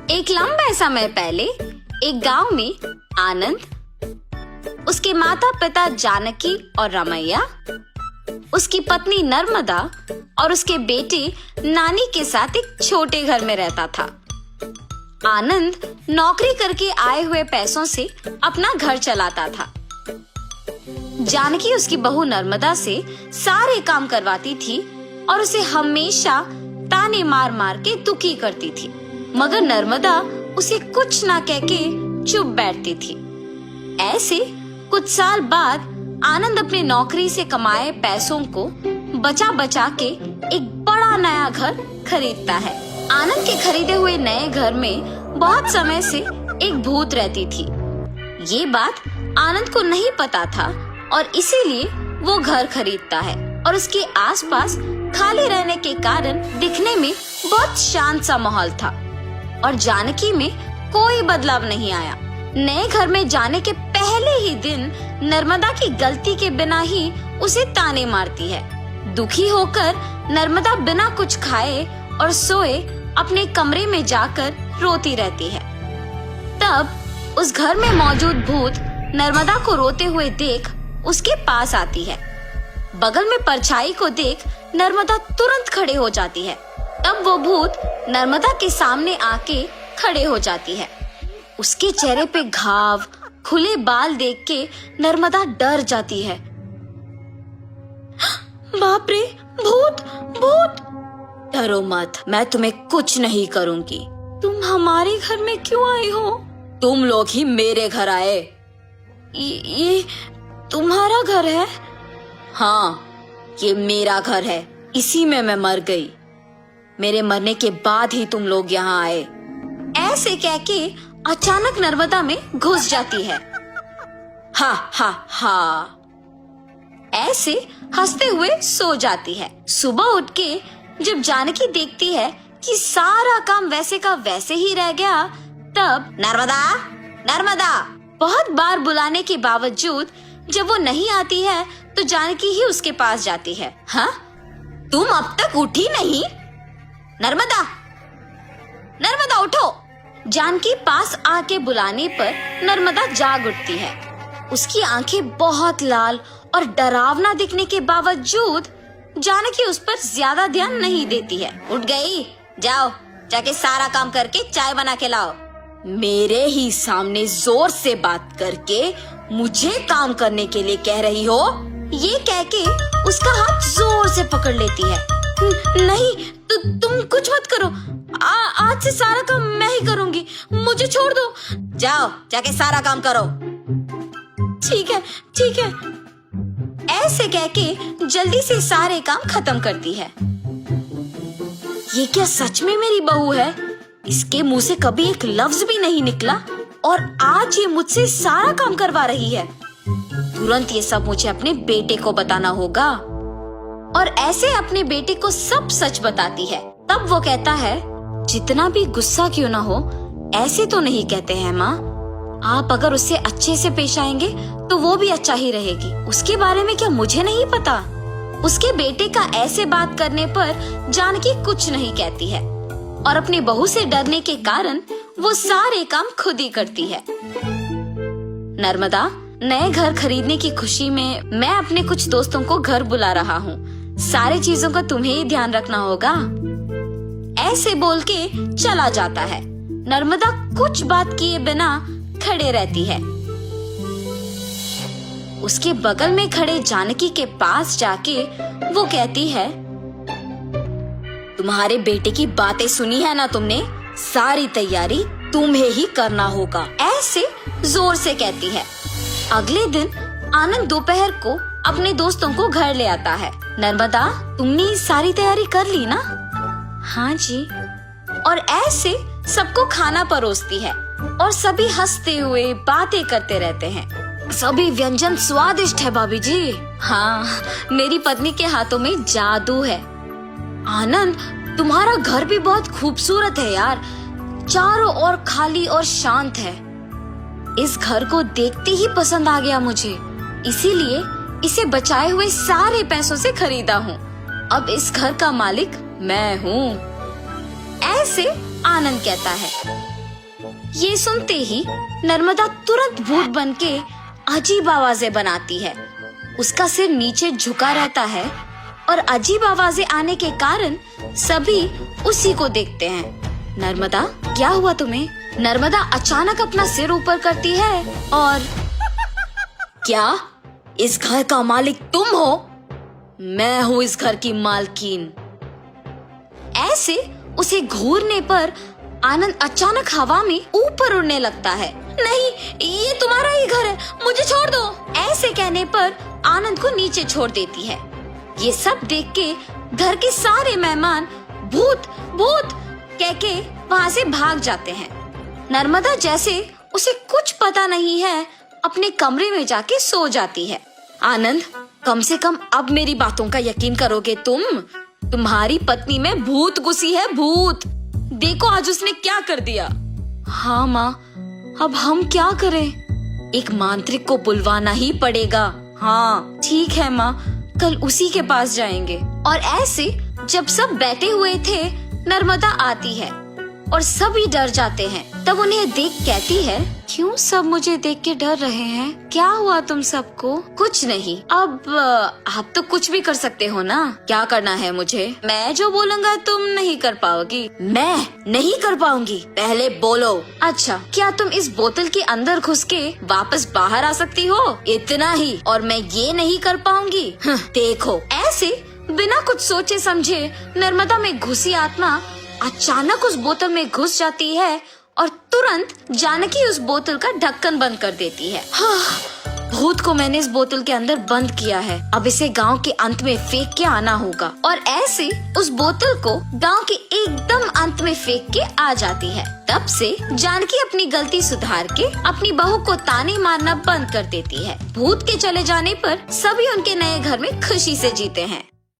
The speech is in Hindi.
एक लंबे समय पहले एक गांव में आनंद, उसके माता पिता जानकी और रमैया, उसकी पत्नी नर्मदा और उसके बेटे नानी के साथ एक छोटे घर में रहता था। आनंद नौकरी करके आए हुए पैसों से अपना घर चलाता था। जानकी उसकी बहू नर्मदा से सारे काम करवाती थी और उसे हमेशा ताने मार मार के दुखी करती थी, मगर नर्मदा उसे कुछ ना कह के चुप बैठती थी। ऐसे कुछ साल बाद आनंद अपने नौकरी से कमाए पैसों को बचा बचा के एक बड़ा नया घर खरीदता है। आनंद के खरीदे हुए नए घर में बहुत समय से एक भूत रहती थी। ये बात आनंद को नहीं पता था और इसीलिए वो घर खरीदता है और उसके आसपास खाली रहने के कारण दिखने में बहुत शांत सा माहौल था और जानकी में कोई बदलाव नहीं आया। नए घर में जाने के पहले ही दिन नर्मदा की गलती के बिना ही उसे ताने मारती है। दुखी होकर नर्मदा बिना कुछ खाए और सोए अपने कमरे में जाकर रोती रहती है। तब उस घर में मौजूद भूत नर्मदा को रोते हुए देख उसके पास आती है। बगल में परछाई को देख नर्मदा तुरंत खड़े हो जाती है। तब वो भूत नर्मदा के सामने आके खड़े हो जाती है। उसके चेहरे पे घाव, खुले बाल देख के नर्मदा डर जाती है। बाप रे, भूत भूत! डरो मत, मैं तुम्हें कुछ नहीं करूंगी। तुम हमारे घर में क्यों आई हो? तुम लोग ही मेरे घर आए। ये तुम्हारा घर है? हाँ, ये मेरा घर है। इसी में मैं मर गई। मेरे मरने के बाद ही तुम लोग यहाँ आए। ऐसे कह के अचानक नर्मदा में घुस जाती है। हा हा हा! ऐसे हंसते हुए सो जाती है। सुबह उठ के जब जानकी देखती है कि सारा काम वैसे का वैसे ही रह गया, तब नर्मदा नर्मदा बहुत बार बुलाने के बावजूद जब वो नहीं आती है तो जानकी ही उसके पास जाती है। हाँ, तुम अब तक उठी नहीं? नर्मदा नर्मदा उठो! जानकी पास आके बुलाने पर नर्मदा जाग उठती है। उसकी आंखें बहुत लाल और डरावना दिखने के बावजूद जानकी उस पर ज्यादा ध्यान नहीं देती है। उठ गई? जाओ, जाके सारा काम करके चाय बना के लाओ। मेरे ही सामने जोर से बात करके मुझे काम करने के लिए कह रही हो? ये कह के उसका हाथ जोर से पकड़ लेती है। नहीं, तुम कुछ मत करो। आज से सारा काम मैं ही करूंगी, मुझे छोड़ दो। जाओ, जाके सारा काम करो। ठीक है, ठीक है। ऐसे कह के जल्दी से सारे काम खत्म करती है। ये क्या सच में मेरी बहू है? इसके मुंह से कभी एक लफ्ज भी नहीं निकला और आज ये मुझसे सारा काम करवा रही है। तुरंत ये सब मुझे अपने बेटे को बताना होगा। और ऐसे अपने बेटे को सब सच बताती है। तब वो कहता है, जितना भी गुस्सा क्यों ना हो, ऐसे तो नहीं कहते हैं माँ। आप अगर उससे अच्छे से पेश आएंगे तो वो भी अच्छा ही रहेगी। उसके बारे में क्या मुझे नहीं पता? उसके बेटे का ऐसे बात करने पर जानकी कुछ नहीं कहती है और अपनी बहू से डरने के कारण वो सारे काम खुद ही करती है। नर्मदा, नए घर खरीदने की खुशी में मैं अपने कुछ दोस्तों को घर बुला रहा हूँ। सारी चीजों का तुम्हें ही ध्यान रखना होगा। ऐसे बोल के चला जाता है। नर्मदा कुछ बात किए बिना खड़े रहती है। उसके बगल में खड़े जानकी के पास जाके वो कहती है, तुम्हारे बेटे की बातें सुनी है ना तुमने? सारी तैयारी तुम्हें ही करना होगा। ऐसे जोर से कहती है। अगले दिन आनंद दोपहर को अपने दोस्तों को घर ले आता है। नर्मदा, तुमने सारी तैयारी कर ली ना? हाँ जी। और ऐसे सबको खाना परोसती है और सभी हंसते हुए बातें करते रहते हैं। सभी व्यंजन स्वादिष्ट है भाभी जी। हाँ, मेरी पत्नी के हाथों में जादू है। आनंद, तुम्हारा घर भी बहुत खूबसूरत है यार। चारों ओर खाली और शांत है। इस घर को देखते ही पसंद आ गया मुझे, इसीलिए इसे बचाए हुए सारे पैसों से खरीदा हूँ। अब इस घर का मालिक मैं हूँ। ऐसे आनंद कहता है। ये सुनते ही नर्मदा तुरंत भूत बनके अजीब आवाजें बनाती है। उसका सिर नीचे झुका रहता है और अजीब आवाजें आने के कारण सभी उसी को देखते हैं। नर्मदा, क्या हुआ तुम्हें? नर्मदा अचानक अपना सिर ऊपर करती है और क्या इस घर का मालिक तुम हो? मैं हूँ इस घर की मालकिन। ऐसे उसे घूरने पर आनंद अचानक हवा में ऊपर उड़ने लगता है। नहीं, ये तुम्हारा ही घर है, मुझे छोड़ दो। ऐसे कहने पर आनंद को नीचे छोड़ देती है। ये सब देख के घर के सारे मेहमान भूत भूत कह के वहाँ से भाग जाते हैं। नर्मदा जैसे उसे कुछ पता नहीं है अपने कमरे में जाके सो जाती है। आनंद, कम से कम अब मेरी बातों का यकीन करोगे तुम? तुम्हारी पत्नी में भूत घुसी है, भूत। देखो आज उसने क्या कर दिया। हाँ माँ, अब हम क्या करें? एक मांत्रिक को बुलवाना ही पड़ेगा। हाँ ठीक है माँ, कल उसी के पास जाएंगे। और ऐसे जब सब बैठे हुए थे, नर्मदा आती है और सभी डर जाते हैं। तब उन्हें देख कहती है, क्यों सब मुझे देख के डर रहे हैं? क्या हुआ तुम सबको? कुछ नहीं। अब आप तो कुछ भी कर सकते हो ना। क्या करना है मुझे? मैं जो बोलूँगा तुम नहीं कर पाओगी। मैं नहीं कर पाऊंगी? पहले बोलो। अच्छा, क्या तुम इस बोतल के अंदर घुस के वापस बाहर आ सकती हो? इतना ही, और मैं ये नहीं कर पाऊंगी? देखो। ऐसे बिना कुछ सोचे समझे नर्मदा में घुसी आत्मा अचानक उस बोतल में घुस जाती है और तुरंत जानकी उस बोतल का ढक्कन बंद कर देती है। भूत को मैंने इस बोतल के अंदर बंद किया है, अब इसे गांव के अंत में फेंक के आना होगा। और ऐसे उस बोतल को गांव के एकदम अंत में फेंक के आ जाती है। तब से जानकी अपनी गलती सुधार के अपनी बहू को ताने मारना बंद कर देती है। भूत के चले जाने पर सभी उनके नए घर में खुशी से जीते हैं।